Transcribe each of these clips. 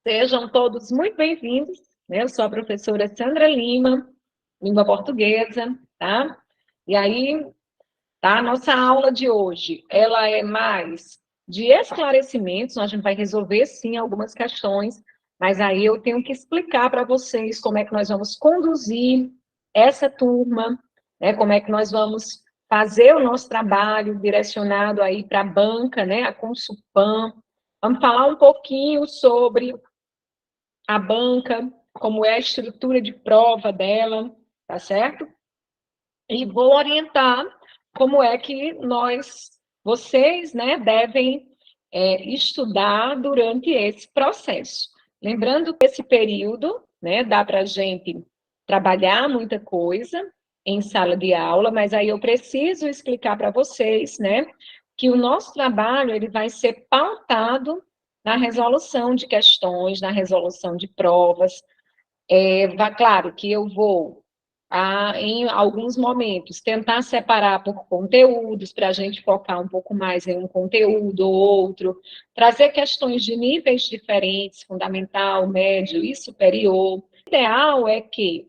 Sejam todos muito bem-vindos, né? Eu sou a professora Sandra Lima, língua portuguesa, tá? E aí, tá? A nossa aula de hoje, ela é mais de esclarecimentos, a gente vai resolver, sim, algumas questões, mas aí eu tenho que explicar para vocês como é que nós vamos conduzir essa turma, né? Como é que nós vamos fazer o nosso trabalho direcionado aí para a banca, né? A Consulpan. Vamos falar um pouquinho sobre a banca, como é a estrutura de prova dela, tá certo? E vou orientar como é que vocês, né, devem estudar durante esse processo. Lembrando que esse período, né, dá para a gente trabalhar muita coisa em sala de aula, mas aí eu preciso explicar para vocês, né, que o nosso trabalho ele vai ser pautado na resolução de questões, na resolução de provas. Claro que eu vou, em alguns momentos, tentar separar por conteúdos, para a gente focar um pouco mais em um conteúdo ou outro, trazer questões de níveis diferentes, fundamental, médio e superior. O ideal é que,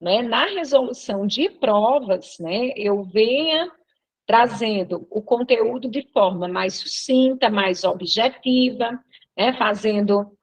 né, na resolução de provas, né, eu venha trazendo o conteúdo de forma mais sucinta, mais objetiva, né, fazendo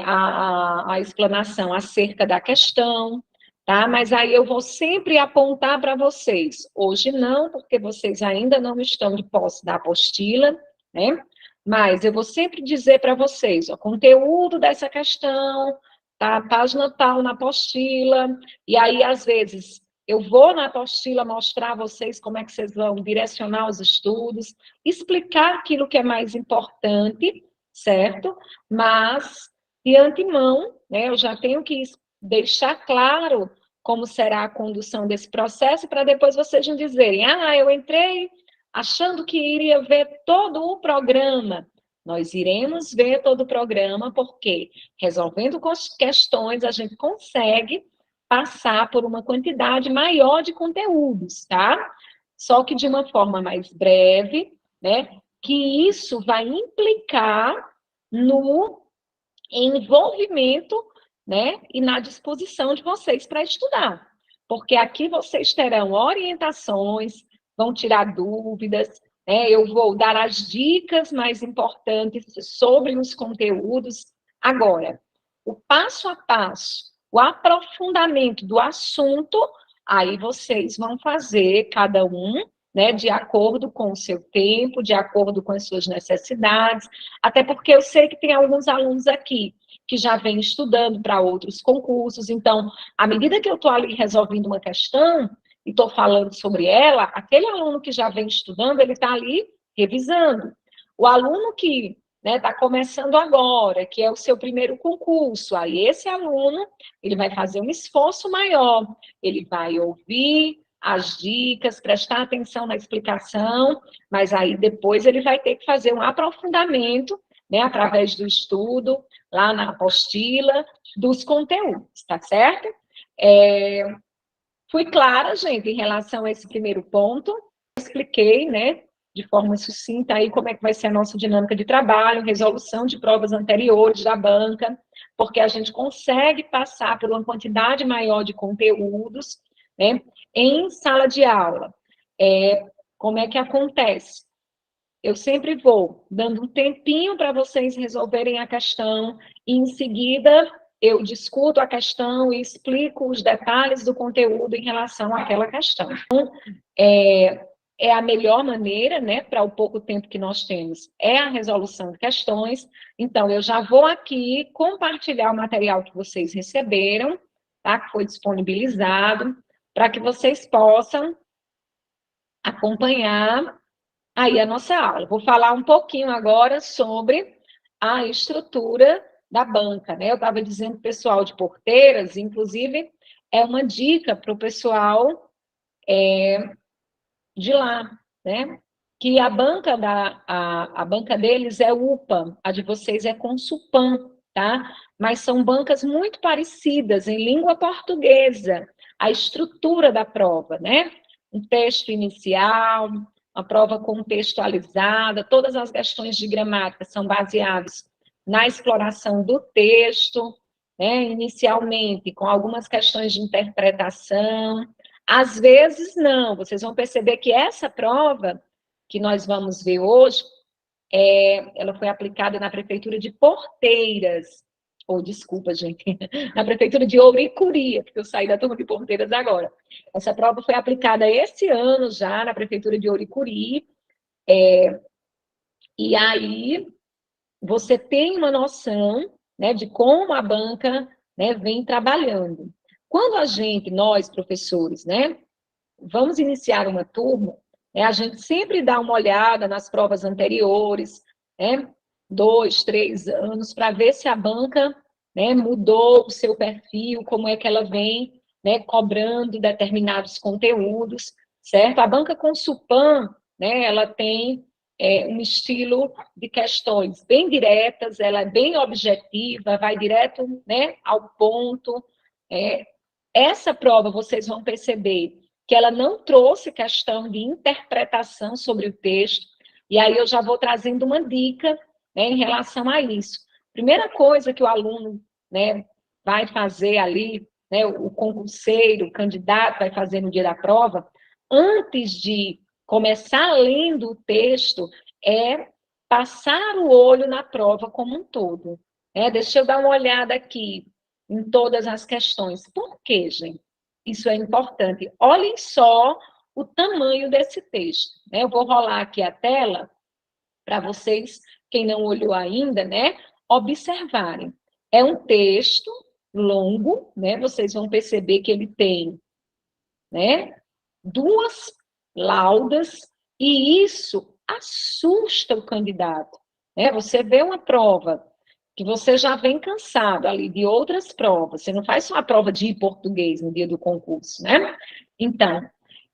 a explanação acerca da questão, tá? Mas aí eu vou sempre apontar para vocês. Hoje não, porque vocês ainda não estão de posse da apostila, né? Mas eu vou sempre dizer para vocês, o conteúdo dessa questão, tá? Página tal na apostila, e aí, às vezes, eu vou na apostila mostrar a vocês como é que vocês vão direcionar os estudos, explicar aquilo que é mais importante, certo? Mas, de antemão, né, eu já tenho que deixar claro como será a condução desse processo, para depois vocês não dizerem, eu entrei achando que iria ver todo o programa. Nós iremos ver todo o programa, porque resolvendo questões, a gente consegue passar por uma quantidade maior de conteúdos, tá? Só que de uma forma mais breve, né? Que isso vai implicar no envolvimento, né? E na disposição de vocês para estudar. Porque aqui vocês terão orientações, vão tirar dúvidas, né? Eu vou dar as dicas mais importantes sobre os conteúdos. Agora, o passo a passo, o aprofundamento do assunto, aí vocês vão fazer, cada um, né, de acordo com o seu tempo, de acordo com as suas necessidades, até porque eu sei que tem alguns alunos aqui que já vêm estudando para outros concursos, então, à medida que eu estou ali resolvendo uma questão e estou falando sobre ela, aquele aluno que já vem estudando, ele está ali revisando. O aluno que está começando agora, que é o seu primeiro concurso, aí esse aluno, ele vai fazer um esforço maior, ele vai ouvir as dicas, prestar atenção na explicação, mas aí depois ele vai ter que fazer um aprofundamento, né, através do estudo, lá na apostila, dos conteúdos, tá certo? Fui clara, gente, em relação a esse primeiro ponto, expliquei, né, de forma sucinta aí como é que vai ser a nossa dinâmica de trabalho, resolução de provas anteriores da banca, porque a gente consegue passar por uma quantidade maior de conteúdos, né, em sala de aula. Como é que acontece? Eu sempre vou dando um tempinho para vocês resolverem a questão, e em seguida eu discuto a questão e explico os detalhes do conteúdo em relação àquela questão. Então, é a melhor maneira, né, para o pouco tempo que nós temos, é a resolução de questões. Então, eu já vou aqui compartilhar o material que vocês receberam, tá, que foi disponibilizado, para que vocês possam acompanhar aí a nossa aula. Vou falar um pouquinho agora sobre a estrutura da banca, né? Eu estava dizendo pessoal de Porteiras, inclusive, é uma dica para o pessoal de lá, né? Que a banca a banca deles é UPA, a de vocês é Consulpan, tá? Mas são bancas muito parecidas em língua portuguesa, a estrutura da prova, né? Um texto inicial, uma prova contextualizada, todas as questões de gramática são baseadas na exploração do texto, né, inicialmente, com algumas questões de interpretação. Às vezes, não. Vocês vão perceber que essa prova que nós vamos ver hoje, ela foi aplicada na Prefeitura de Porteiras, ou desculpa, gente, na Prefeitura de Ouricuri, porque eu saí da turma de Porteiras agora. Essa prova foi aplicada esse ano já na Prefeitura de Ouricuri, e aí você tem uma noção, né, de como a banca, né, vem trabalhando. Quando nós, professores, né, vamos iniciar uma turma, né, a gente sempre dá uma olhada nas provas anteriores, né, 2, 3 anos, para ver se a banca, né, mudou o seu perfil, como é que ela vem, né, cobrando determinados conteúdos, certo? A banca Consulpan, né, ela tem um estilo de questões bem diretas, ela é bem objetiva, vai direto, né, ao ponto. Essa prova, vocês vão perceber que ela não trouxe questão de interpretação sobre o texto, e aí eu já vou trazendo uma dica, né, em relação a isso. Primeira coisa que o aluno, né, vai fazer ali, né, o concurseiro, o candidato vai fazer no dia da prova, antes de começar lendo o texto, é passar o olho na prova como um todo. Deixa eu dar uma olhada aqui em todas as questões. Por quê, gente? Isso é importante. Olhem só o tamanho desse texto. Eu vou rolar aqui a tela para vocês, quem não olhou ainda, né, observarem. É um texto longo, né? Vocês vão perceber que ele tem, né, 2 laudas, e isso assusta o candidato. Você vê uma prova que você já vem cansado ali de outras provas, você não faz só a prova de português no dia do concurso, né? Então,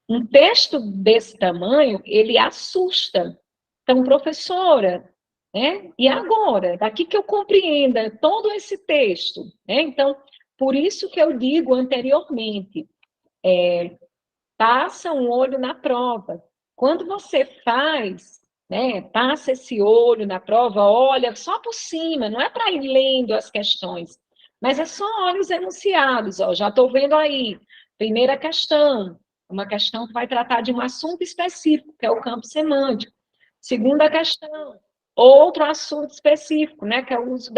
um texto desse tamanho, ele assusta. Então, professora, né? E agora? Daqui que eu compreenda todo esse texto, né? Então, por isso que eu digo anteriormente, passa um olho na prova. Quando você faz, né, passa esse olho na prova, olha só por cima, não é para ir lendo as questões, mas é só olha os enunciados, ó, já estou vendo aí. Primeira questão, uma questão que vai tratar de um assunto específico, que é o campo semântico. Segunda questão, outro assunto específico, né, que é o uso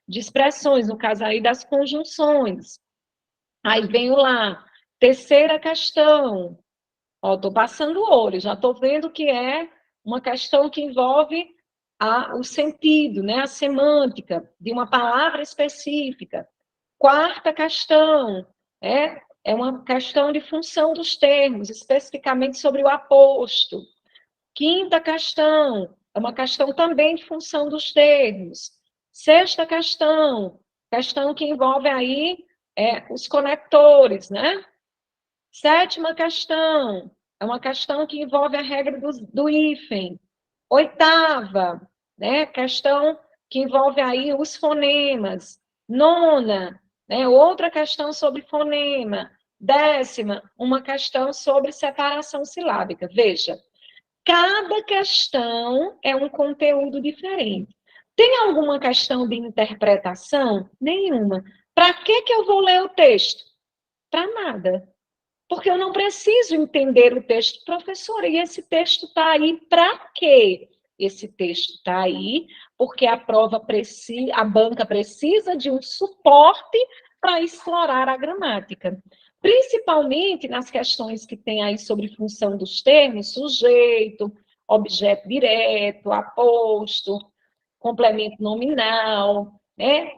de expressões, no caso aí das conjunções. Aí venho lá, terceira questão, estou passando o olho, já estou vendo que é uma questão que envolve o sentido, né, a semântica de uma palavra específica. Quarta questão, é uma questão de função dos termos, especificamente sobre o aposto. Quinta questão, é uma questão também de função dos termos. Sexta questão que envolve aí os conectores, né? Sétima questão, é uma questão que envolve a regra do hífen. Oitava, né, questão que envolve aí os fonemas. Nona, né, outra questão sobre fonema. Décima, uma questão sobre separação silábica. Veja, cada questão é um conteúdo diferente. Tem alguma questão de interpretação? Nenhuma. Para que eu vou ler o texto? Para nada. Porque eu não preciso entender o texto, professora, e esse texto está aí para quê? Esse texto está aí porque a prova precisa, a banca precisa de um suporte para explorar a gramática. Principalmente nas questões que tem aí sobre função dos termos, sujeito, objeto direto, aposto, complemento nominal, né?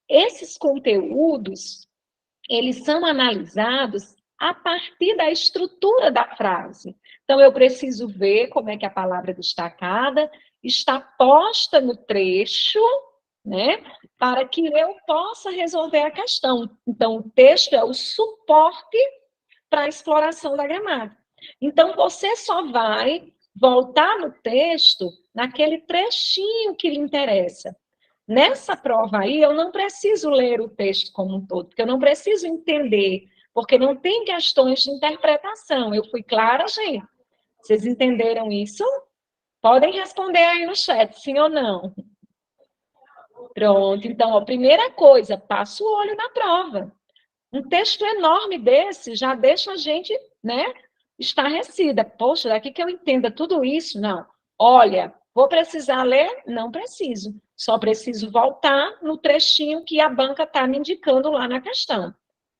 Esses conteúdos, eles são analisados a partir da estrutura da frase. Então, eu preciso ver como é que a palavra destacada está posta no trecho, né, para que eu possa resolver a questão. Então, o texto é o suporte para a exploração da gramática. Então, você só vai voltar no texto naquele trechinho que lhe interessa. Nessa prova aí, eu não preciso ler o texto como um todo, porque eu não preciso entender, porque não tem questões de interpretação. Eu fui clara, gente? Vocês entenderam isso? Podem responder aí no chat, sim ou não. Pronto, então, a primeira coisa, passa o olho na prova. Um texto enorme desse já deixa a gente, né, estarrecida. Poxa, daqui que eu entenda tudo isso? Não. Olha, vou precisar ler? Não preciso. Só preciso voltar no trechinho que a banca está me indicando lá na questão.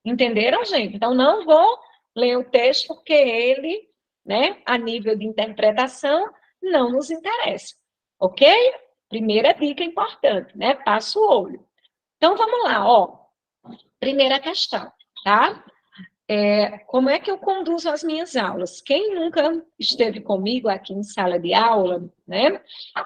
Entenderam, gente? Então, não vou ler o texto porque ele, né, a nível de interpretação, não nos interessa. Ok? Primeira dica importante, né? Passa o olho. Então, vamos lá, ó. Primeira questão, tá? Como é que eu conduzo as minhas aulas? Quem nunca esteve comigo aqui em sala de aula, né?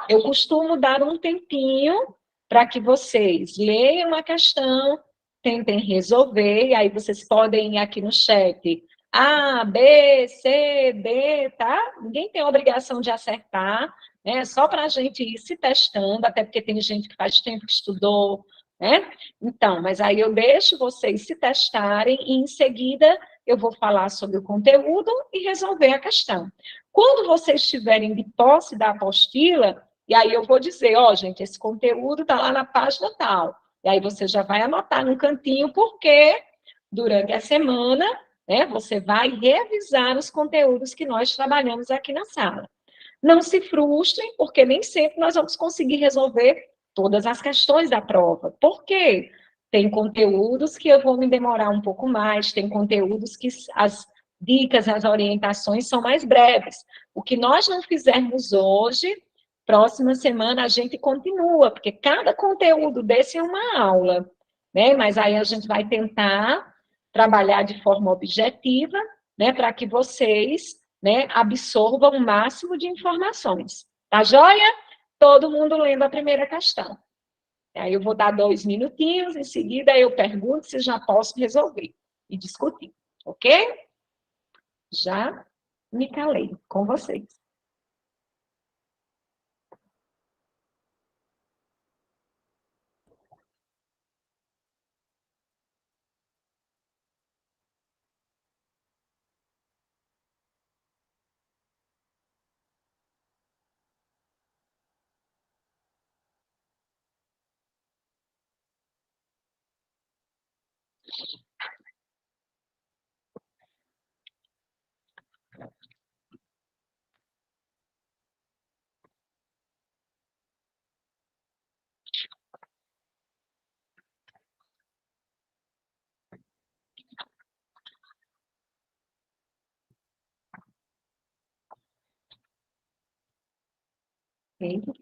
Eu costumo dar um tempinho para que vocês leiam a questão, tentem resolver, e aí vocês podem ir aqui no chat A, B, C, D, tá? Ninguém tem a obrigação de acertar, né? Só para a gente ir se testando, até porque tem gente que faz tempo que estudou, né? Então, mas aí eu deixo vocês se testarem e em seguida eu vou falar sobre o conteúdo e resolver a questão. Quando vocês estiverem de posse da apostila, e aí eu vou dizer, ó, gente, esse conteúdo está lá na página tal. E aí você já vai anotar no cantinho, porque durante a semana, né, você vai revisar os conteúdos que nós trabalhamos aqui na sala. Não se frustrem, porque nem sempre nós vamos conseguir resolver todas as questões da prova. Por quê? Tem conteúdos que eu vou me demorar um pouco mais, tem conteúdos que as dicas, as orientações são mais breves. O que nós não fizermos hoje, próxima semana a gente continua, porque cada conteúdo desse é uma aula, né? Mas aí a gente vai tentar trabalhar de forma objetiva, né, para que vocês, né, absorvam o máximo de informações. Tá joia? Todo mundo lendo a primeira questão. Aí eu vou dar 2 minutinhos, em seguida eu pergunto se já posso resolver e discutir, ok? Já me calei com vocês.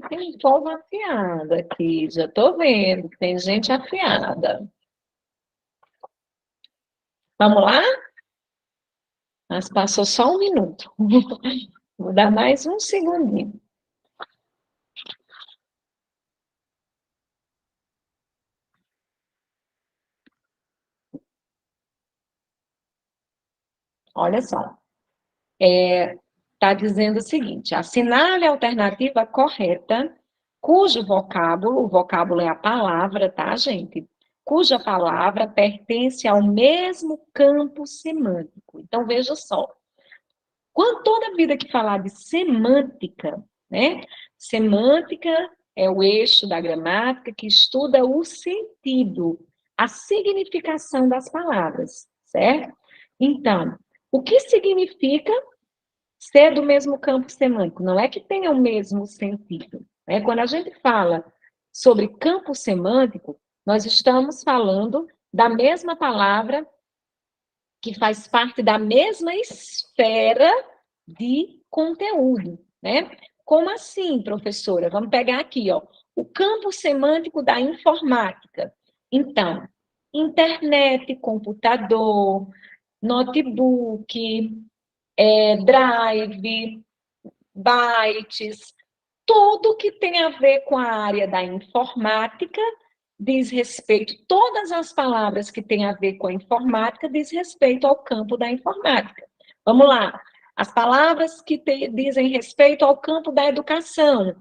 Tem povo afiado aqui, já estou vendo, tem gente afiada. Vamos lá? Mas passou só um minuto. Vou dar mais um segundinho. Olha só. Está dizendo o seguinte: assinale a alternativa correta, cujo vocábulo, o vocábulo é a palavra, tá, gente? Cuja palavra pertence ao mesmo campo semântico. Então, veja só. Quando toda vida que falar de semântica, né? Semântica é o eixo da gramática que estuda o sentido, a significação das palavras, certo? Então, o que significa ser do mesmo campo semântico? Não é que tenha o mesmo sentido, né? Quando a gente fala sobre campo semântico, nós estamos falando da mesma palavra que faz parte da mesma esfera de conteúdo, né? Como assim, professora? Vamos pegar aqui, ó, o campo semântico da informática. Então, internet, computador, notebook, drive, bytes, tudo que tem a ver com a área da informática diz respeito, todas as palavras que têm a ver com a informática diz respeito ao campo da informática. Vamos lá. As palavras que dizem respeito ao campo da educação.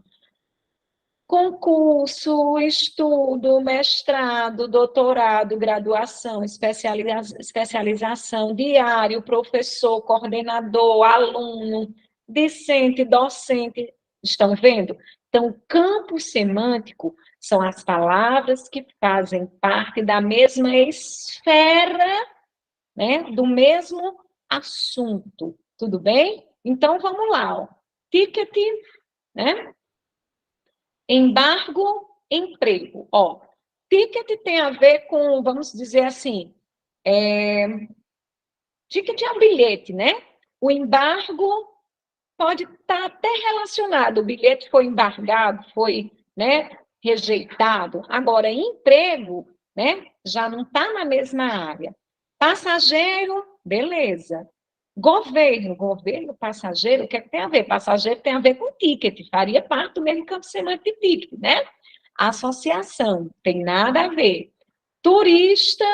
Concurso, estudo, mestrado, doutorado, graduação, especialização, diário, professor, coordenador, aluno, discente, docente. Estão vendo? Então, o campo semântico são as palavras que fazem parte da mesma esfera, né, do mesmo assunto. Tudo bem? Então, vamos lá. Ó. Ticket, né? Embargo, emprego. Ó, ticket tem a ver com, vamos dizer assim, ticket é um bilhete, né? O embargo pode estar até relacionado. O bilhete foi embargado, foi, né, rejeitado. Agora, emprego, né, já não está na mesma área. Passageiro, beleza. Governo, passageiro, o que é que tem a ver? Passageiro tem a ver com ticket, faria parte do mesmo campo semântico de ticket, né? Associação, tem nada a ver. Turista,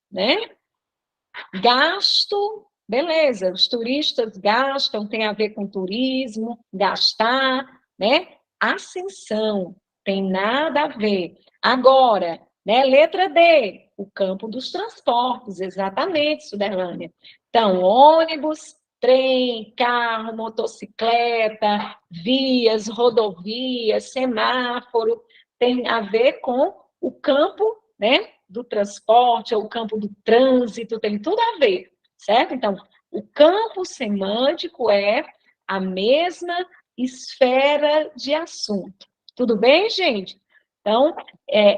né? Gasto, beleza, os turistas gastam, tem a ver com turismo, gastar, né? Ascensão, tem nada a ver. Agora, né, letra D, o campo dos transportes, exatamente, Suderlânia. Então, ônibus, trem, carro, motocicleta, vias, rodovias, semáforo, tem a ver com o campo, né, do transporte, ou o campo do trânsito, tem tudo a ver, certo? Então, o campo semântico é a mesma esfera de assunto. Tudo bem, gente? Então,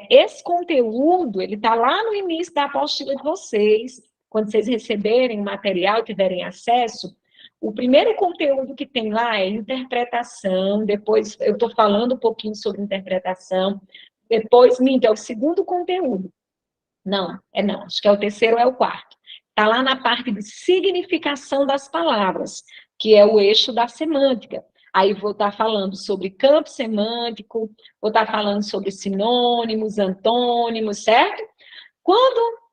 esse conteúdo, ele está lá no início da apostila de vocês, quando vocês receberem o material, tiverem acesso, o primeiro conteúdo que tem lá é interpretação, depois eu estou falando um pouquinho sobre interpretação, depois, é o segundo conteúdo. Não, acho que é o terceiro ou é o quarto. Está lá na parte de significação das palavras, que é o eixo da semântica. Aí vou estar falando sobre campo semântico, vou estar falando sobre sinônimos, antônimos, certo? Quando.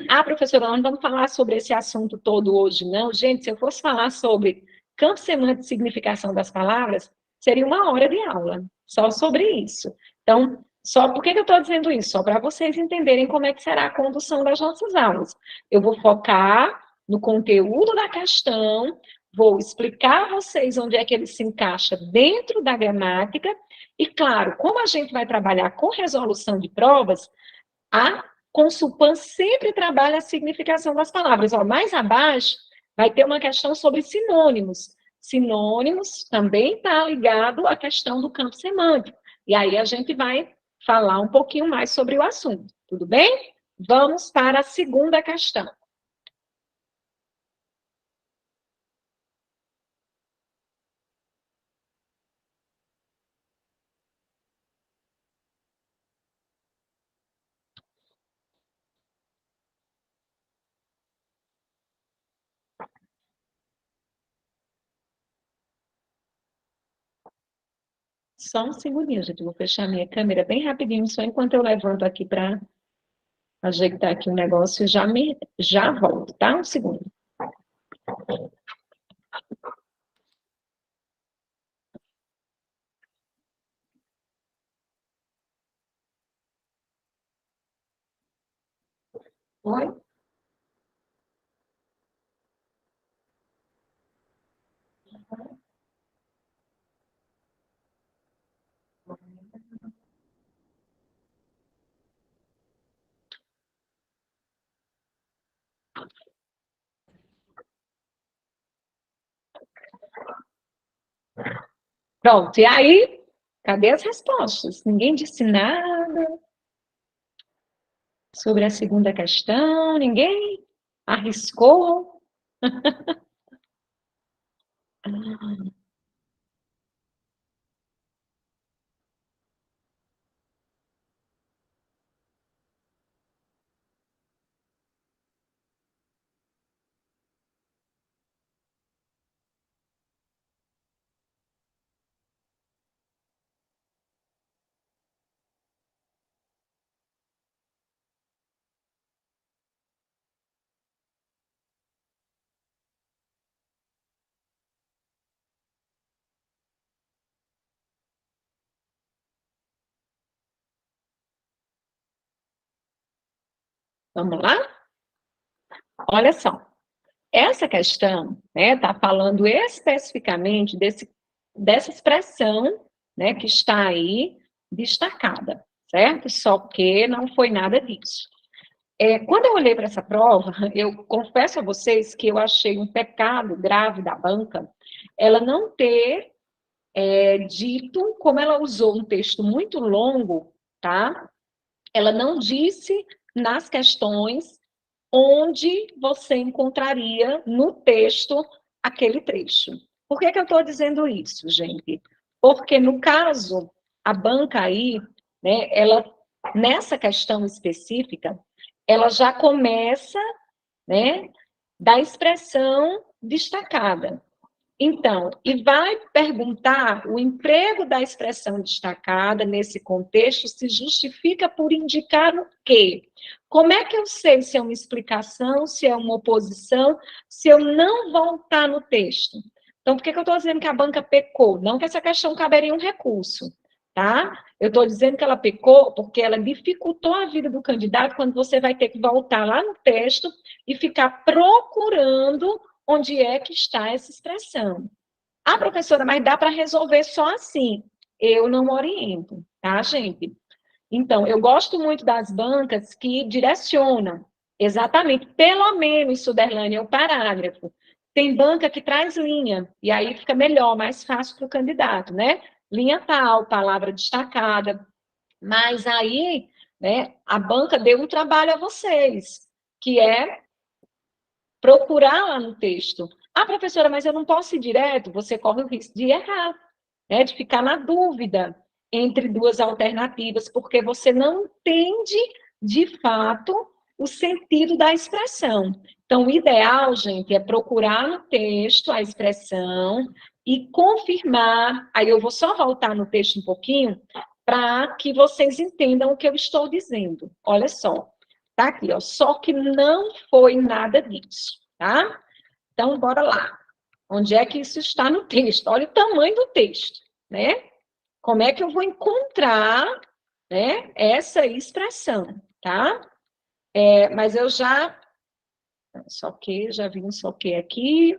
Ah, professora, nós não vamos falar sobre esse assunto todo hoje, não. Gente, se eu fosse falar sobre campo semântico e significação das palavras, seria 1 hora de aula, só sobre isso. Então, só por que eu estou dizendo isso? Só para vocês entenderem como é que será a condução das nossas aulas. Eu vou focar no conteúdo da questão, vou explicar a vocês onde é que ele se encaixa dentro da gramática, e, claro, como a gente vai trabalhar com resolução de provas, a Consulpan sempre trabalha a significação das palavras. Ó, mais abaixo, vai ter uma questão sobre sinônimos. Sinônimos também está ligado à questão do campo semântico. E aí a gente vai falar um pouquinho mais sobre o assunto. Tudo bem? Vamos para a segunda questão. Só um segundinho, gente. Eu vou fechar minha câmera bem rapidinho, só enquanto eu levanto aqui para ajeitar aqui o negócio, já volto, tá? Um segundo. Oi? Pronto, e aí, cadê as respostas? Ninguém disse nada sobre a segunda questão, ninguém arriscou. Vamos lá? Olha só, essa questão está falando especificamente dessa expressão, né, que está aí destacada, certo? Só que não foi nada disso. Quando eu olhei para essa prova, eu confesso a vocês que eu achei um pecado grave da banca ela não ter dito, como ela usou um texto muito longo, tá? Ela não disse nas questões onde você encontraria no texto aquele trecho. Por que eu estou dizendo isso, gente? Porque, no caso, a banca aí, né, ela, nessa questão específica, ela já começa, né, da expressão destacada. Então, e vai perguntar o emprego da expressão destacada nesse contexto se justifica por indicar o quê? Como é que eu sei se é uma explicação, se é uma oposição, se eu não voltar no texto? Então, por que eu estou dizendo que a banca pecou? Não que essa questão caberia um recurso, tá? Eu estou dizendo que ela pecou porque ela dificultou a vida do candidato quando você vai ter que voltar lá no texto e ficar procurando onde é que está essa expressão. Ah, professora, mas dá para resolver só assim. Eu não oriento, tá, gente? Então, eu gosto muito das bancas que direcionam, exatamente, pelo menos, Suderlane, é o parágrafo. Tem banca que traz linha, e aí fica melhor, mais fácil para o candidato, né? Linha tal, palavra destacada. Mas aí, né, a banca deu um trabalho a vocês, que é procurar lá no texto. Ah, professora, mas eu não posso ir direto? Você corre o risco de errar, né? De ficar na dúvida entre duas alternativas, porque você não entende, de fato, o sentido da expressão. Então, o ideal, gente, é procurar no texto a expressão e confirmar. Aí eu vou só voltar no texto um pouquinho para que vocês entendam o que eu estou dizendo. Olha só. Tá aqui, ó. Só que não foi nada disso, tá? Então, bora lá. Onde é que isso está no texto? Olha o tamanho do texto, né? Como é que eu vou encontrar, né, essa expressão, tá? Mas eu já... Só que, já vi um só que aqui.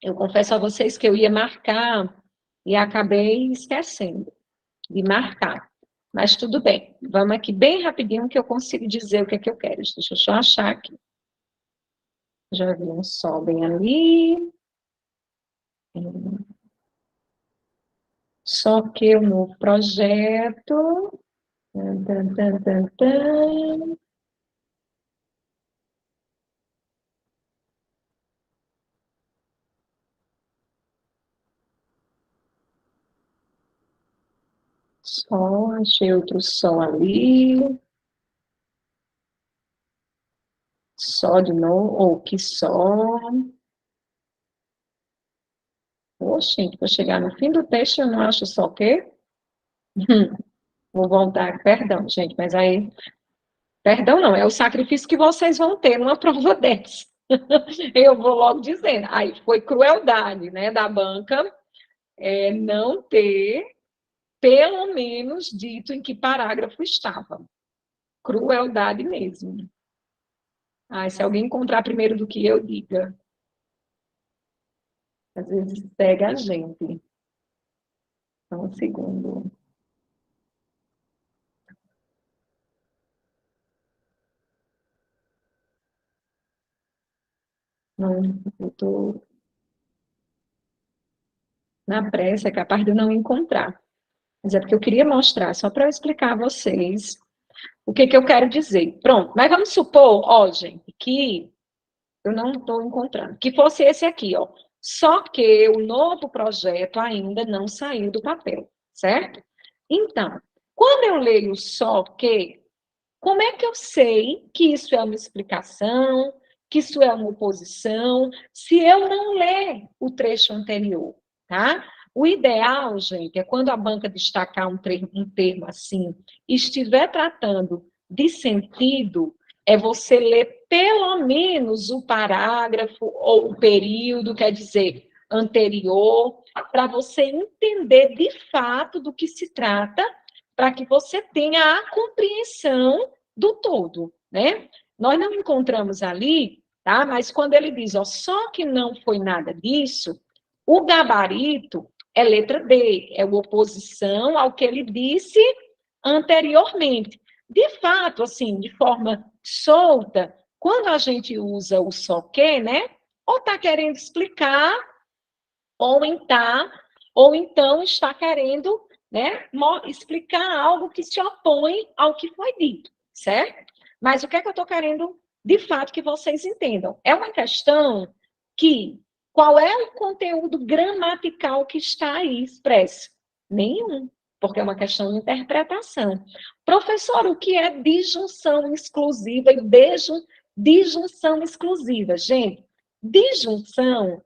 Eu confesso a vocês que eu ia marcar e acabei esquecendo de marcar. Mas tudo bem. Vamos aqui bem rapidinho que eu consigo dizer o que é que eu quero. Deixa eu só achar aqui. Já vi um sol bem ali. Só que o novo projeto. Tan, tan, tan, tan, tan. Sol, achei outro sol ali. Sol de novo. Ou que sol. Oxe, vou chegar no fim do texto, eu não acho só o quê? Vou voltar, perdão, gente, mas aí, perdão não, é o sacrifício que vocês vão ter numa prova dessa. Eu vou logo dizendo, aí foi crueldade, né, da banca, não ter, pelo menos, dito em que parágrafo estava. Crueldade mesmo. Ah, se alguém encontrar primeiro do que eu, diga. Às vezes pega a gente. Só um segundo. Não, eu estou na pressa, é capaz de eu não encontrar. Mas é porque eu queria mostrar, só para eu explicar a vocês o que eu quero dizer. Pronto, mas vamos supor, ó, gente, que eu não estou encontrando, que fosse esse aqui, ó. Só que o novo projeto ainda não saiu do papel, certo? Então, quando eu leio só que, como é que eu sei que isso é uma explicação, que isso é uma oposição, se eu não ler o trecho anterior, tá? O ideal, gente, é quando a banca destacar um termo assim, e estiver tratando de sentido, é você ler pelo menos o parágrafo ou o período, quer dizer, anterior, para você entender de fato do que se trata, para que você tenha a compreensão do todo, né? Nós não encontramos ali, tá? Mas quando ele diz, ó, só que não foi nada disso, o gabarito, é letra D, é uma oposição ao que ele disse anteriormente. De fato, assim, de forma solta, quando a gente usa o só que, né? Ou está querendo explicar, ou então está querendo, né, explicar algo que se opõe ao que foi dito, certo? Mas o que é que eu estou querendo, de fato, que vocês entendam? É uma questão que, qual é o conteúdo gramatical que está aí expresso? Nenhum, porque é uma questão de interpretação. Professor, o que é disjunção exclusiva e disjunção exclusiva? Gente, disjunção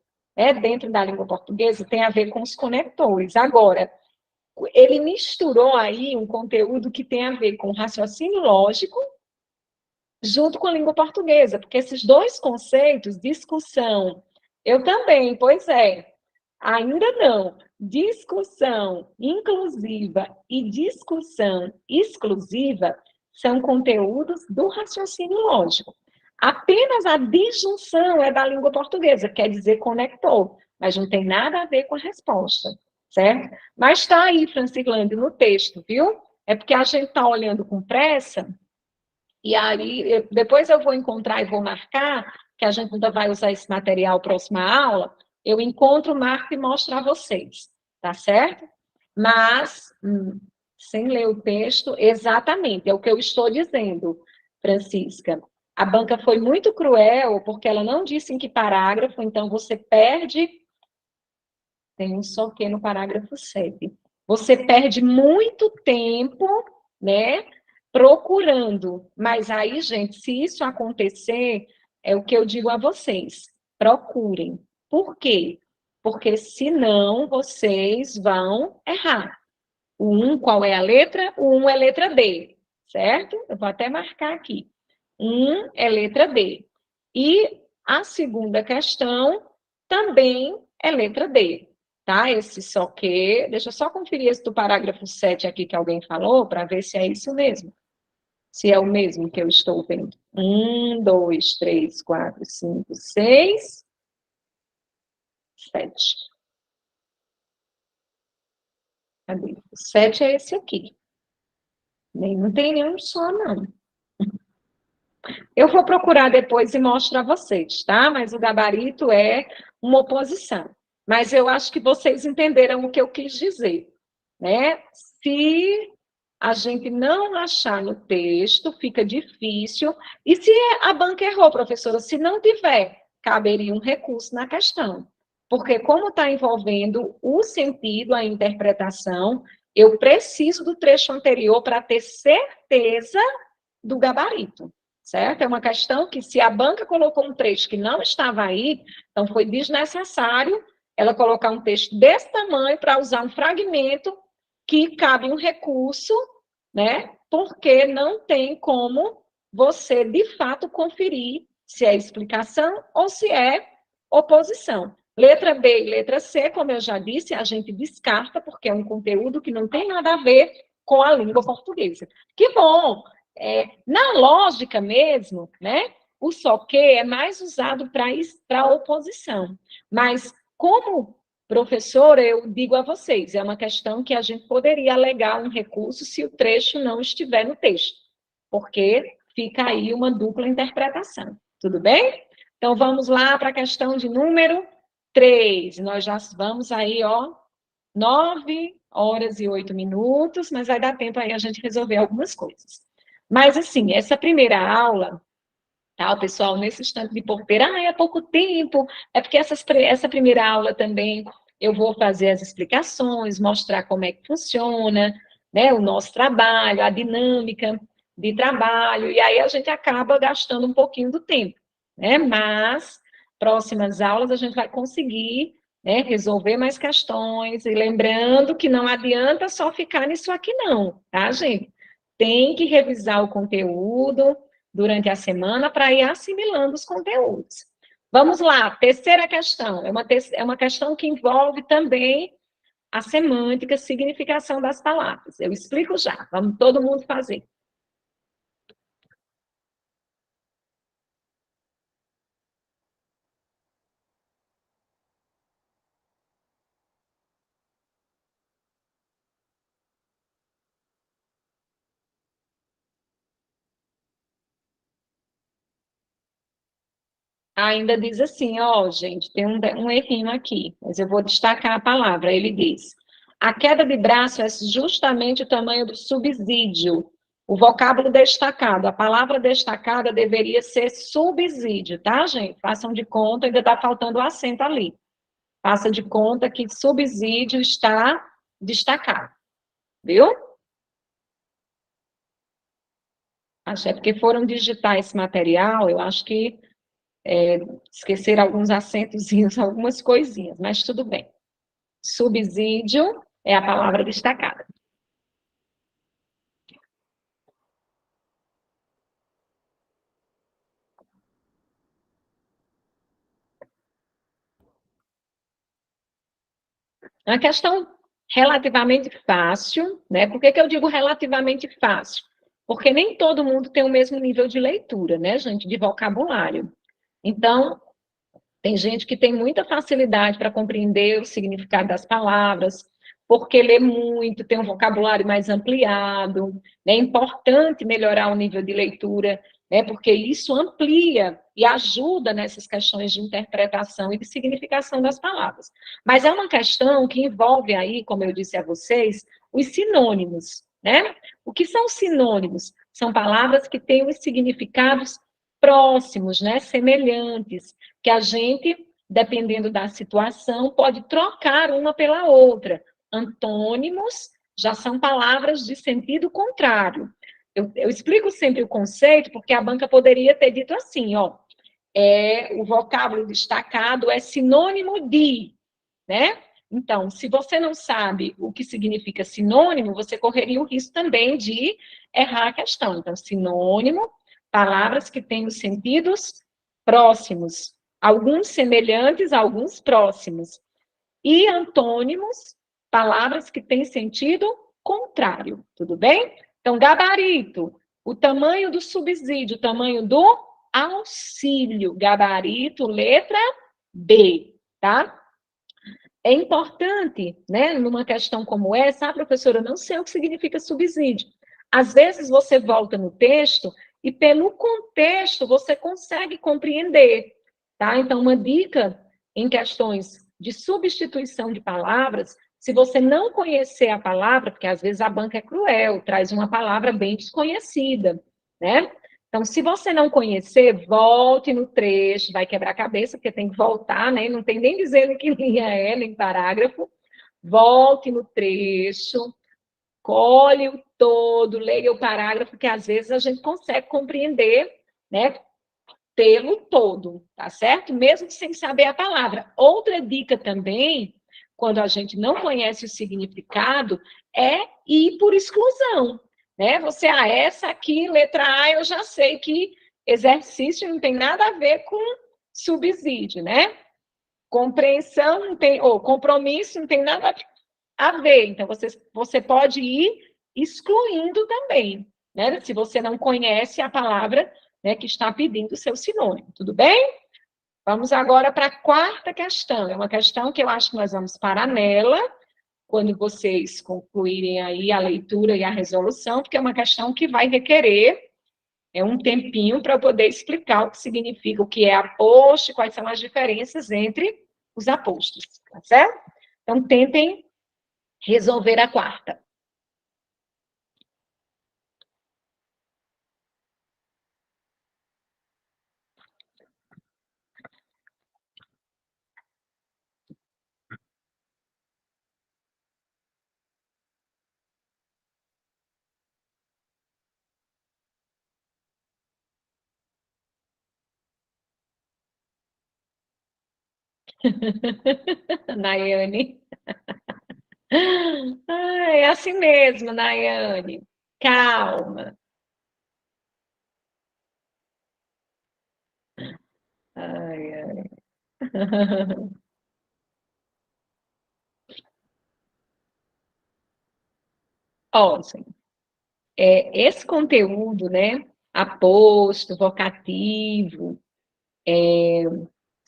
dentro da língua portuguesa tem a ver com os conectores. Agora, ele misturou aí um conteúdo que tem a ver com raciocínio lógico junto com a língua portuguesa, porque esses dois conceitos, discussão, eu também, pois é, ainda não. Discussão inclusiva e discussão exclusiva são conteúdos do raciocínio lógico. Apenas a disjunção é da língua portuguesa, quer dizer conector, mas não tem nada a ver com a resposta, certo? Mas está aí, Francilândia, no texto, viu? É porque a gente está olhando com pressa, e aí depois eu vou encontrar e vou marcar, que a gente ainda vai usar esse material próxima aula, eu encontro, marco e mostro a vocês, tá certo? Mas, sem ler o texto, exatamente, é o que eu estou dizendo, Francisca. A banca foi muito cruel, porque ela não disse em que parágrafo, então você perde, tem um só que no parágrafo 7. Você perde muito tempo, né, procurando. Mas aí, gente, se isso acontecer, é o que eu digo a vocês, procurem. Por quê? Porque senão vocês vão errar. O 1, qual é a letra? O 1 é letra D, certo? Eu vou até marcar aqui. 1 é letra D. E a segunda questão também é letra D, tá? Esse só que, deixa eu só conferir esse do parágrafo 7 aqui que alguém falou, para ver se é isso mesmo. Se é o mesmo que eu estou vendo. 1, 2, 3, 4, 5, 6, 7. Cadê? O 7 é esse aqui. Não tem nenhum só, não. Eu vou procurar depois e mostro a vocês, tá? Mas o gabarito é uma oposição. Mas eu acho que vocês entenderam o que eu quis dizer, né? Se a gente não achar no texto, fica difícil. E se a banca errou, professora? Se não tiver, caberia um recurso na questão. Porque como está envolvendo o sentido, a interpretação, eu preciso do trecho anterior para ter certeza do gabarito, certo? É uma questão que, se a banca colocou um trecho que não estava aí, então foi desnecessário ela colocar um texto desse tamanho para usar um fragmento que cabe um recurso, né? Porque não tem como você, de fato, conferir se é explicação ou se é oposição. Letra B e letra C, como eu já disse, a gente descarta, porque é um conteúdo que não tem nada a ver com a língua portuguesa. Que bom! Na lógica mesmo, né, o só que é mais usado para oposição. Mas, como professora, eu digo a vocês, é uma questão que a gente poderia alegar um recurso se o trecho não estiver no texto, porque fica aí uma dupla interpretação. Tudo bem? Então, vamos lá para a questão de número 3. Nós já vamos aí, ó, 9 horas e 8 minutos, mas vai dar tempo aí a gente resolver algumas coisas. Mas, assim, essa primeira aula, tá, o pessoal, nesse instante de porteira, é pouco tempo, é porque essa primeira aula também eu vou fazer as explicações, mostrar como é que funciona, né, o nosso trabalho, a dinâmica de trabalho, e aí a gente acaba gastando um pouquinho do tempo, né, mas próximas aulas a gente vai conseguir, né, resolver mais questões, e lembrando que não adianta só ficar nisso aqui não, tá, gente? Tem que revisar o conteúdo durante a semana para ir assimilando os conteúdos. Vamos lá, terceira questão. É uma questão que envolve também a semântica, a significação das palavras. Eu explico já, vamos todo mundo fazer. ainda diz assim, ó, gente, tem um errinho aqui, mas eu vou destacar a palavra. Ele diz: a queda de braço é justamente o tamanho do subsídio. O vocábulo destacado, a palavra destacada deveria ser subsídio, tá, gente? Façam de conta, ainda está faltando o acento ali. Faça de conta que subsídio está destacado, viu? Acho é porque foram digitar esse material, eu acho que esqueceram alguns acentozinhos, algumas coisinhas, mas tudo bem. Subsídio é a palavra destacada. É uma questão relativamente fácil, né? Por que que eu digo relativamente fácil? Porque nem todo mundo tem o mesmo nível de leitura, né, gente, de vocabulário. Então, tem gente que tem muita facilidade para compreender o significado das palavras, porque lê muito, tem um vocabulário mais ampliado. Né? É importante melhorar o nível de leitura, né? Porque isso amplia e ajuda nessas questões de interpretação e de significação das palavras. Mas é uma questão que envolve aí, como eu disse a vocês, os sinônimos. Né? O que são sinônimos? São palavras que têm os significados próximos, né? Semelhantes, que a gente, dependendo da situação, pode trocar uma pela outra. Antônimos já são palavras de sentido contrário. Eu explico sempre o conceito, porque a banca poderia ter dito assim, ó, o vocábulo destacado é sinônimo de, né? Então, se você não sabe o que significa sinônimo, você correria o risco também de errar a questão. Então, sinônimo, palavras que têm os sentidos próximos, alguns semelhantes, alguns próximos. E antônimos, palavras que têm sentido contrário, tudo bem? Então, gabarito, o tamanho do subsídio, o tamanho do auxílio, gabarito, letra B, tá? É importante, né, numa questão como essa, professora, eu não sei o que significa subsídio. Às vezes você volta no texto e pelo contexto você consegue compreender, tá? Então, uma dica em questões de substituição de palavras, se você não conhecer a palavra, porque às vezes a banca é cruel, traz uma palavra bem desconhecida, né? Então, se você não conhecer, volte no trecho, vai quebrar a cabeça, porque tem que voltar, né? Não tem nem dizendo que linha é, nem parágrafo. Volte no trecho, colhe o todo, leia o parágrafo, que às vezes a gente consegue compreender, né? Pelo todo, tá certo? Mesmo sem saber a palavra. Outra dica também, quando a gente não conhece o significado, é ir por exclusão, né? Você, essa aqui, letra A, eu já sei que exercício não tem nada a ver com subsídio, né? Compreensão não tem, ou compromisso não tem nada a ver. Então, você pode ir excluindo também, né? Se você não conhece a palavra, né, que está pedindo o seu sinônimo, tudo bem? Vamos agora para a quarta questão. É uma questão que eu acho que nós vamos parar nela, quando vocês concluírem aí a leitura e a resolução, porque é uma questão que vai requerer um tempinho para eu poder explicar o que significa, o que é aposto, quais são as diferenças entre os apostos, tá certo? Então, tentem resolver a quarta. Nayane. É assim mesmo, Nayane. Calma. Ai, ai. Ó, gente, esse conteúdo, né, aposto, vocativo,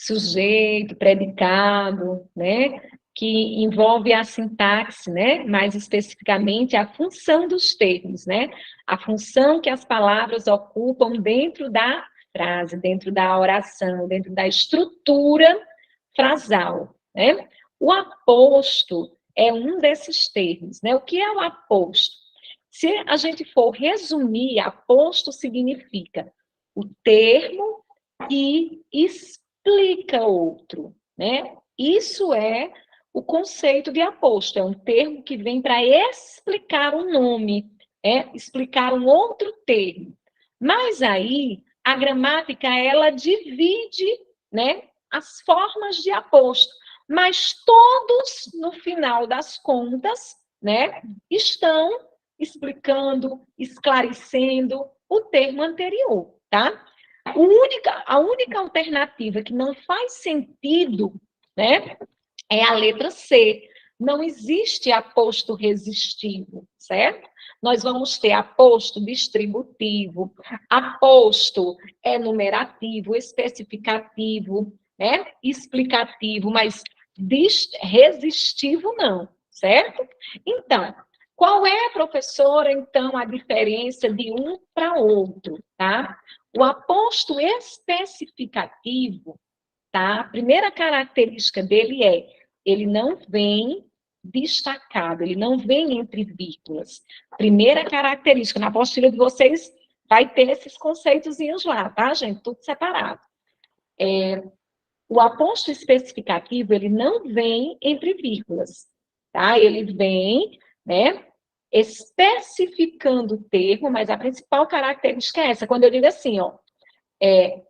sujeito, predicado, né, que envolve a sintaxe, né, mais especificamente a função dos termos, né, a função que as palavras ocupam dentro da frase, dentro da oração, dentro da estrutura frasal, né? O aposto é um desses termos, né? O que é o aposto? Se a gente for resumir, aposto significa o termo que explica outro, né? Isso é o conceito de aposto, é um termo que vem para explicar um nome, explicar um outro termo. Mas aí, a gramática, ela divide, né, as formas de aposto, mas todos, no final das contas, né, estão explicando, esclarecendo o termo anterior, tá? A única alternativa que não faz sentido, né, é a letra C. Não existe aposto resistivo, certo? Nós vamos ter aposto distributivo, aposto enumerativo, especificativo, né? Explicativo, mas resistivo não, certo? Então, qual é, professora, então, a diferença de um para outro, tá? O aposto especificativo, tá? A primeira característica dele é, ele não vem destacado, ele não vem entre vírgulas. Primeira característica, na apostila de vocês vai ter esses conceitozinhos lá, tá, gente? Tudo separado. O aposto especificativo, ele não vem entre vírgulas, tá? Ele vem, né, especificando o termo, mas a principal característica é essa. Quando eu digo assim, ó,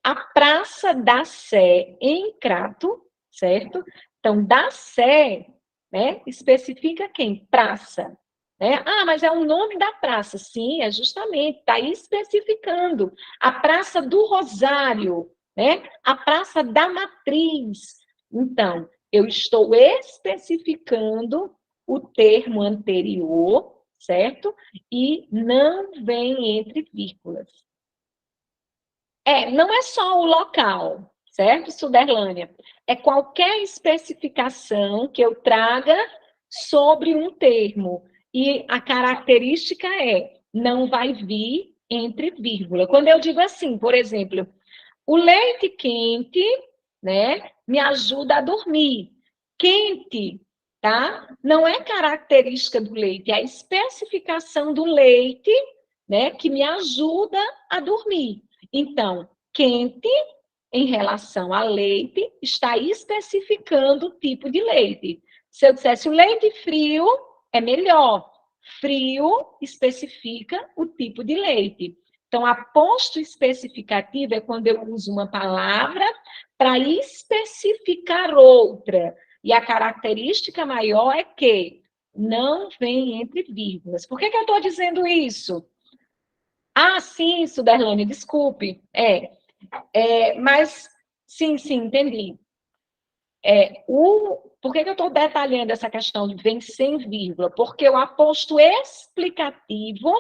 a Praça da Sé em Crato, certo? Então, da Sé, né, especifica quem? Praça. Né? Ah, mas é o nome da praça. Sim, é justamente, está especificando. A Praça do Rosário, né? A Praça da Matriz. Então, eu estou especificando o termo anterior, certo? E não vem entre vírgulas. Não é só o local, certo, Suderlânia? É qualquer especificação que eu traga sobre um termo. E a característica não vai vir entre vírgula. Quando eu digo assim, por exemplo, o leite quente, né, me ajuda a dormir. Quente, tá? Não é característica do leite, é a especificação do leite, né, que me ajuda a dormir. Então, quente, em relação a leite, está especificando o tipo de leite. Se eu dissesse o leite frio, é melhor. Frio especifica o tipo de leite. Então, aposto especificativo é quando eu uso uma palavra para especificar outra. E a característica maior é que não vem entre vírgulas. Por que eu estou dizendo isso? Ah, sim, Suderlane, desculpe. Mas, sim, entendi. Por que eu estou detalhando essa questão de vem sem vírgula? Porque o aposto explicativo,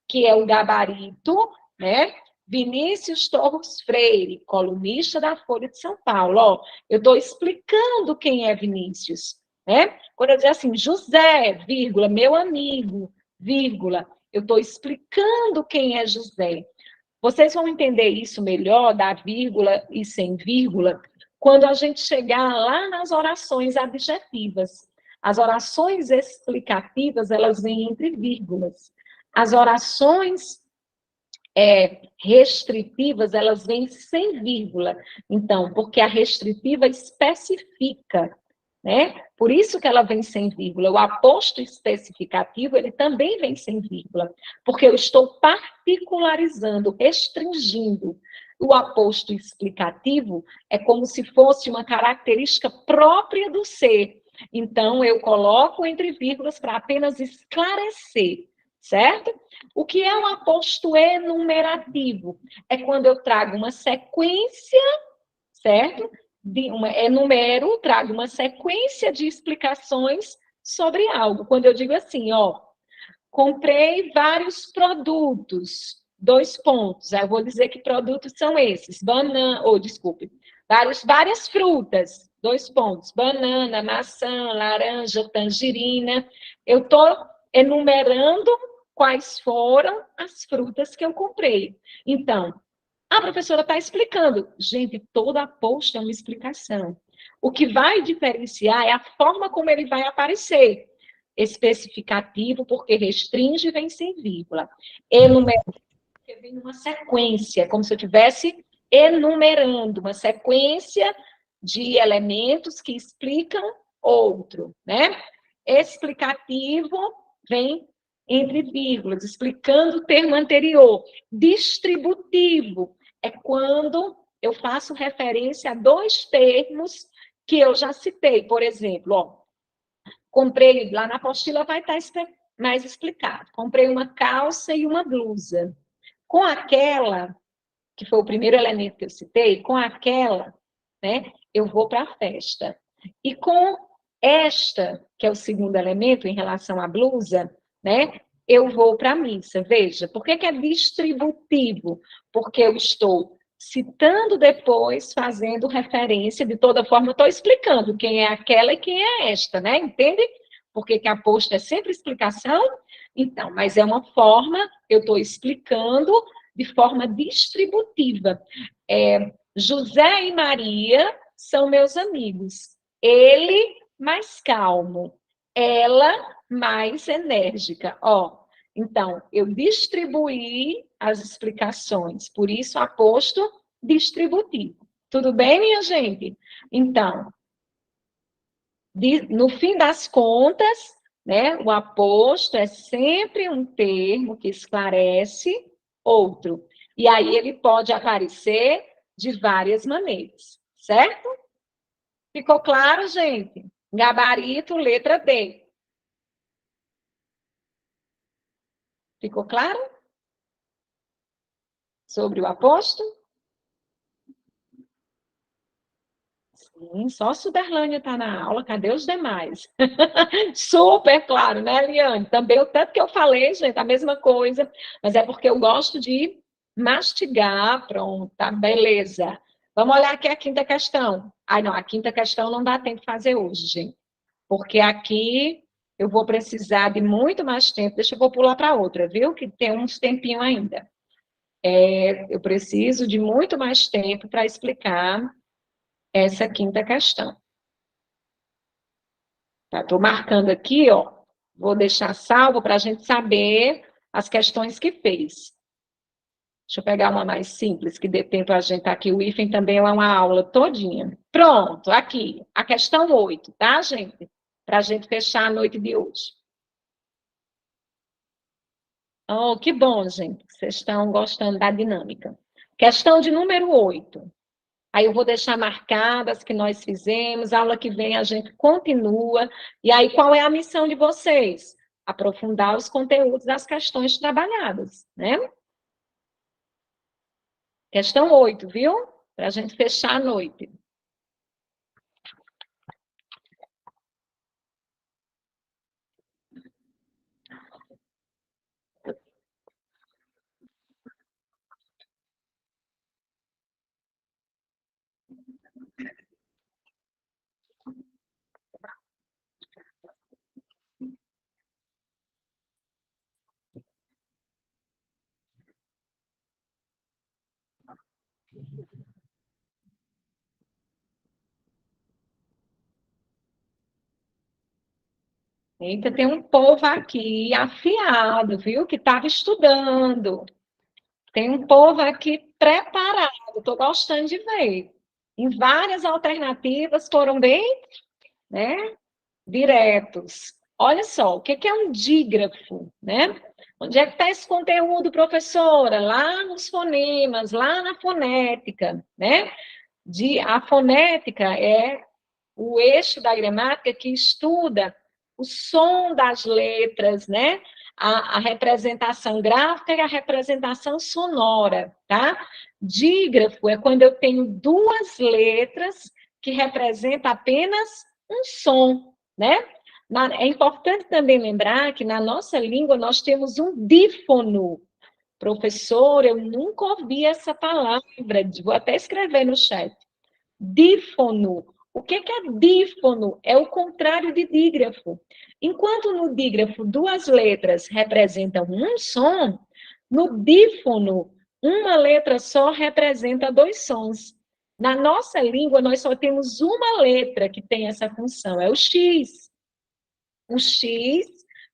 que é o gabarito, né? Vinícius Torres Freire, colunista da Folha de São Paulo. Ó, eu estou explicando quem é Vinícius, né? Quando eu dizer assim, José, vírgula, meu amigo, vírgula, eu estou explicando quem é José. Vocês vão entender isso melhor, da vírgula e sem vírgula, quando a gente chegar lá nas orações adjetivas. As orações explicativas, elas vêm entre vírgulas. As orações restritivas, elas vêm sem vírgula. Então, porque a restritiva especifica, né? Por isso que ela vem sem vírgula. O aposto especificativo, ele também vem sem vírgula, porque eu estou particularizando, restringindo. O aposto explicativo é como se fosse uma característica própria do ser. Então, eu coloco entre vírgulas para apenas esclarecer, certo? O que é um aposto enumerativo? É quando eu trago uma sequência, certo? Enumero, trago uma sequência de explicações sobre algo. Quando eu digo assim, ó, comprei vários produtos, 2 pontos. Aí eu vou dizer que produtos são esses, várias frutas, 2 pontos, banana, maçã, laranja, tangerina. Eu estou enumerando quais foram as frutas que eu comprei. Então, A professora está explicando. Gente, toda aposta é uma explicação. O que vai diferenciar é a forma como ele vai aparecer. Especificativo, porque restringe e vem sem vírgula. Enumerativo, porque vem numa sequência, como se eu estivesse enumerando uma sequência de elementos que explicam outro, né? Explicativo vem entre vírgulas, explicando o termo anterior. Distributivo é quando eu faço referência a dois termos que eu já citei. Por exemplo, ó, comprei, lá na apostila vai estar mais explicado. Comprei uma calça e uma blusa. Com aquela, que foi o primeiro elemento que eu citei, com aquela, né, eu vou para a festa. E com esta, que é o segundo elemento em relação à blusa, né, eu vou para a missa. Veja, por que é distributivo? Porque eu estou citando depois, fazendo referência, de toda forma, eu estou explicando quem é aquela e quem é esta, né? Entende? Porque que a posta é sempre explicação? Então, mas é uma forma, eu estou explicando de forma distributiva. José e Maria são meus amigos. Ele mais calmo, ela mais enérgica. Ó, então, eu distribuí as explicações, por isso aposto distributivo. Tudo bem, minha gente? Então, no fim das contas, né, o aposto é sempre um termo que esclarece outro. E aí ele pode aparecer de várias maneiras, certo? Ficou claro, gente? Gabarito, letra D. Ficou claro? Sobre o aposto? Sim, só Suderlânia está na aula, cadê os demais? Super claro, né, Eliane? Também o tanto que eu falei, gente, a mesma coisa, mas é porque eu gosto de mastigar, pronto, tá, beleza. Vamos olhar aqui a quinta questão. Ai, não, a quinta questão não dá tempo de fazer hoje, gente, porque aqui eu vou precisar de muito mais tempo. Deixa eu vou pular para outra, viu? Que tem uns tempinho ainda. Eu preciso de muito mais tempo para explicar essa quinta questão. Estou marcando aqui, ó. Vou deixar salvo para a gente saber as questões que fez. Deixa eu pegar uma mais simples, que dê tempo a gente aqui. O hífen também é uma aula todinha. Pronto, aqui. A questão 8, tá, gente? Para a gente fechar a noite de hoje. Oh, que bom, gente. Vocês estão gostando da dinâmica. Questão de número 8. Aí eu vou deixar marcadas que nós fizemos, aula que vem a gente continua. E aí, qual é a missão de vocês? Aprofundar os conteúdos das questões trabalhadas, né? Questão 8, viu? Para a gente fechar a noite. Eita, tem um povo aqui afiado, viu? Que estava estudando. Tem um povo aqui preparado. Estou gostando de ver. Em várias alternativas foram bem, né? Diretos. Olha só, o que é um dígrafo, né? Onde é que está esse conteúdo, professora? Lá nos fonemas, lá na fonética, né? A fonética é o eixo da gramática que estuda o som das letras, né? A representação gráfica e a representação sonora, tá? Dígrafo é quando eu tenho duas letras que representam apenas um som, né? É importante também lembrar que na nossa língua nós temos um dífono. Professor, eu nunca ouvi essa palavra, vou até escrever no chat. Dífono. O que é dífono? É o contrário de dígrafo. Enquanto no dígrafo duas letras representam um som, no dífono uma letra só representa dois sons. Na nossa língua, nós só temos uma letra que tem essa função, é o X. O X,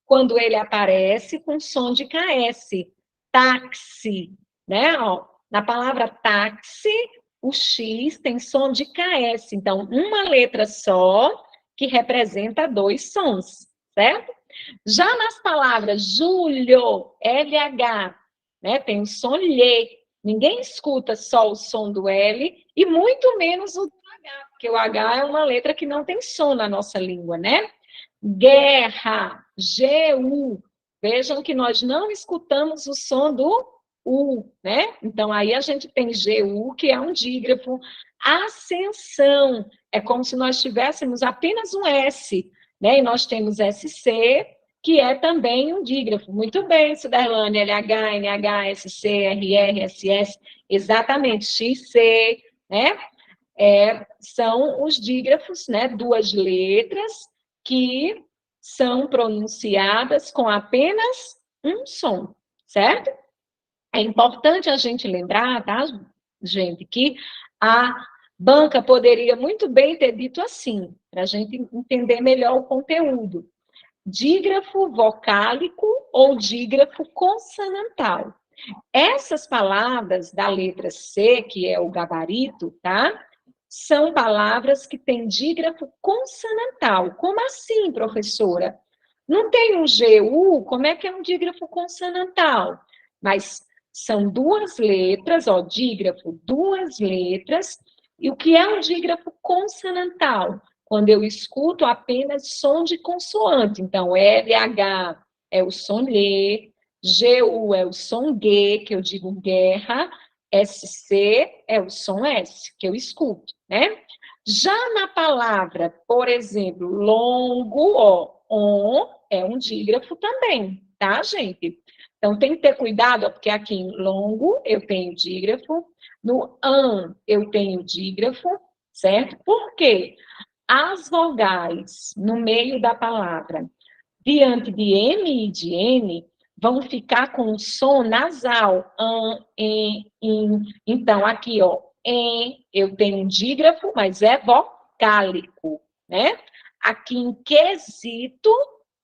quando ele aparece com som de KS, táxi, né? Ó, na palavra táxi, o X tem som de KS, então, uma letra só que representa dois sons, certo? Já nas palavras Júlio, LH, né, tem o som Lê. Ninguém escuta só o som do L e muito menos o do H, porque o H é uma letra que não tem som na nossa língua, né? Guerra, GU. Vejam que nós não escutamos o som do U, né? Então, aí a gente tem GU, que é um dígrafo. Ascensão, é como se nós tivéssemos apenas um S, né? E nós temos SC, que é também um dígrafo. Muito bem, Suderlane, LH, NH, SC, RR, SS, exatamente, XC, né? São os dígrafos, né? Duas letras que são pronunciadas com apenas um som, certo? É importante a gente lembrar, tá, gente, que a banca poderia muito bem ter dito assim, para a gente entender melhor o conteúdo. Dígrafo vocálico ou dígrafo consonantal. Essas palavras da letra C, que é o gabarito, tá? São palavras que têm dígrafo consonantal. Como assim, professora? Não tem um GU? Como é que é um dígrafo consonantal? Mas são duas letras, ó, dígrafo, duas letras. E o que é um dígrafo consonantal? Quando eu escuto apenas som de consoante. Então, LH é o som Lê, GU é o som G, que eu digo guerra, SC é o som S, que eu escuto, né? Já na palavra, por exemplo, longo, ó, on é um dígrafo também, tá, gente? Então, tem que ter cuidado, porque aqui em longo eu tenho dígrafo, no an eu tenho dígrafo, certo? Por quê? As vogais no meio da palavra, diante de M e de N, vão ficar com o som nasal. An, en, in. Então, aqui, ó, em, eu tenho um dígrafo, mas é vocálico, né? Aqui em quesito,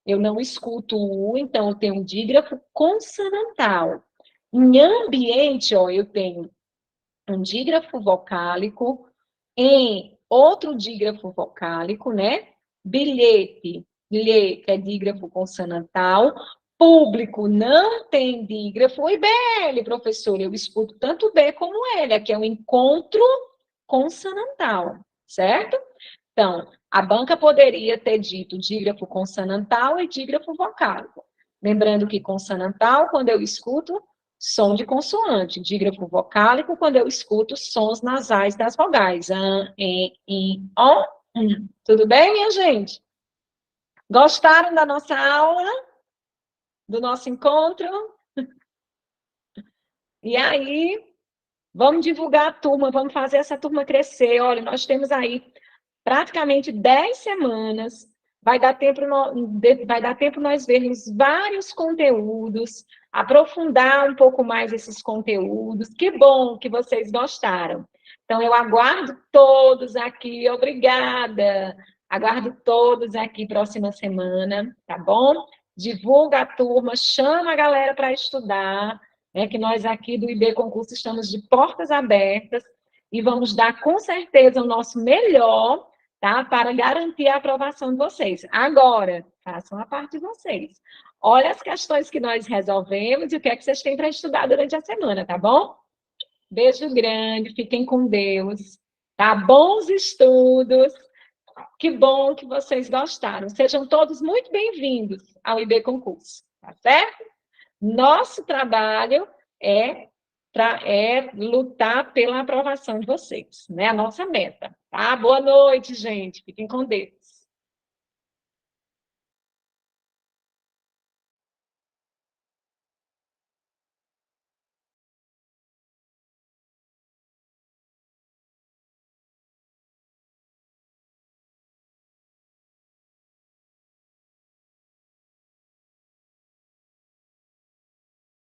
eu não escuto o U, então eu tenho um dígrafo consonantal. Em ambiente, ó, eu tenho um dígrafo vocálico, em outro dígrafo vocálico, né? Bilhete, lhe, que é dígrafo consonantal. Público não tem dígrafo. E BL, professor, eu escuto tanto B como L, aqui é um encontro consonantal, certo? Então, a banca poderia ter dito dígrafo consonantal e dígrafo vocálico. Lembrando que consonantal, quando eu escuto, som de consoante. Dígrafo vocálico, quando eu escuto sons nasais das vogais. An, em, in, on, Tudo bem, minha gente? Gostaram da nossa aula? Do nosso encontro? E aí, vamos divulgar a turma, vamos fazer essa turma crescer. Olha, nós temos aí praticamente 10 semanas, vai dar tempo nós vermos vários conteúdos, aprofundar um pouco mais esses conteúdos. Que bom que vocês gostaram. Então, eu aguardo todos aqui, obrigada. Aguardo todos aqui próxima semana, tá bom? Divulga a turma, chama a galera para estudar, né, que nós aqui do IB Concurso estamos de portas abertas e vamos dar com certeza o nosso melhor, tá? Para garantir a aprovação de vocês. Agora, façam a parte de vocês. Olha as questões que nós resolvemos e o que é que vocês têm para estudar durante a semana, tá bom? Beijo grande, fiquem com Deus, tá? Bons estudos. Que bom que vocês gostaram. Sejam todos muito bem-vindos ao IB Concurso, tá certo? Nosso trabalho é lutar pela aprovação de vocês, né? A nossa meta, tá? Boa noite, gente. Fiquem com Deus.